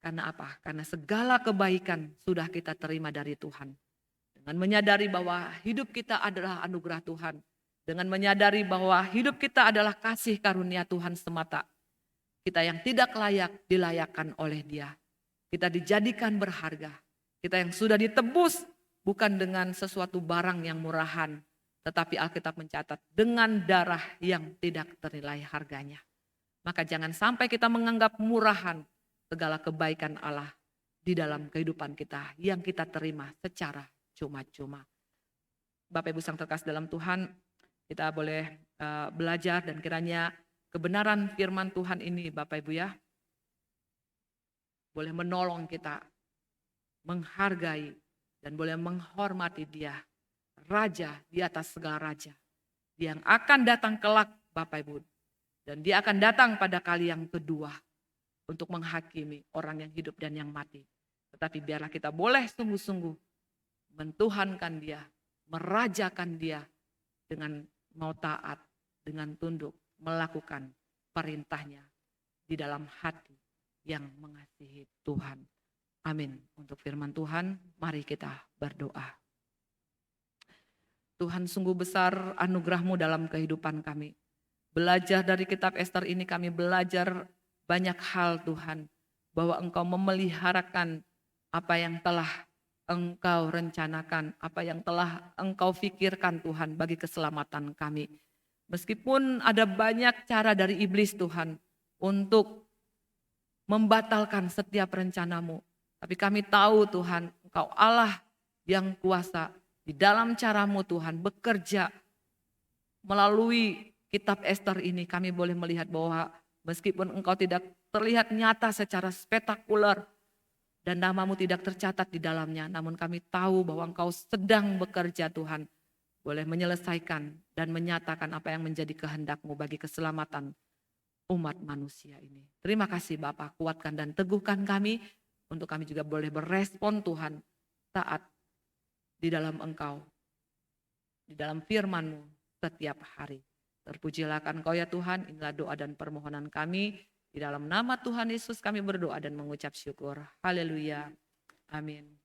Karena apa? Karena segala kebaikan sudah kita terima dari Tuhan. Dengan menyadari bahwa hidup kita adalah anugerah Tuhan. Dengan menyadari bahwa hidup kita adalah kasih karunia Tuhan semata. Kita yang tidak layak dilayakkan oleh Dia. Kita dijadikan berharga. Kita yang sudah ditebus bukan dengan sesuatu barang yang murahan. Tetapi Alkitab mencatat dengan darah yang tidak ternilai harganya. Maka jangan sampai kita menganggap murahan segala kebaikan Allah di dalam kehidupan kita yang kita terima secara cuma-cuma. Bapak Ibu Sang terkasih dalam Tuhan, kita boleh belajar dan kiranya kebenaran firman Tuhan ini Bapak Ibu ya, boleh menolong kita menghargai dan boleh menghormati Dia, Raja di atas segala raja. Dia yang akan datang kelak Bapak Ibu. Dan Dia akan datang pada kali yang kedua untuk menghakimi orang yang hidup dan yang mati. Tetapi biarlah kita boleh sungguh-sungguh mentuhankan Dia, merajakan Dia dengan mau taat, dengan tunduk, melakukan perintahnya di dalam hati yang mengasihi Tuhan. Amin. Untuk firman Tuhan, mari kita berdoa. Tuhan, sungguh besar anugerah-Mu dalam kehidupan kami. Belajar dari kitab Ester ini kami belajar banyak hal Tuhan. Bahwa Engkau memeliharakan apa yang telah Engkau rencanakan, apa yang telah Engkau pikirkan Tuhan bagi keselamatan kami. Meskipun ada banyak cara dari iblis Tuhan untuk membatalkan setiap rencana-Mu. Tapi kami tahu Tuhan, Engkau Allah yang kuasa. Di dalam cara-Mu Tuhan bekerja melalui kitab Ester ini kami boleh melihat bahwa meskipun Engkau tidak terlihat nyata secara spektakuler dan nama-Mu tidak tercatat di dalamnya, namun kami tahu bahwa Engkau sedang bekerja Tuhan, boleh menyelesaikan dan menyatakan apa yang menjadi kehendak-Mu bagi keselamatan umat manusia ini. Terima kasih Bapa, kuatkan dan teguhkan kami untuk kami juga boleh berespon Tuhan saat di dalam Engkau, di dalam firman-Mu setiap hari. Terpujilah Engkau ya Tuhan, inilah doa dan permohonan kami. Di dalam nama Tuhan Yesus kami berdoa dan mengucap syukur. Haleluya. Amin.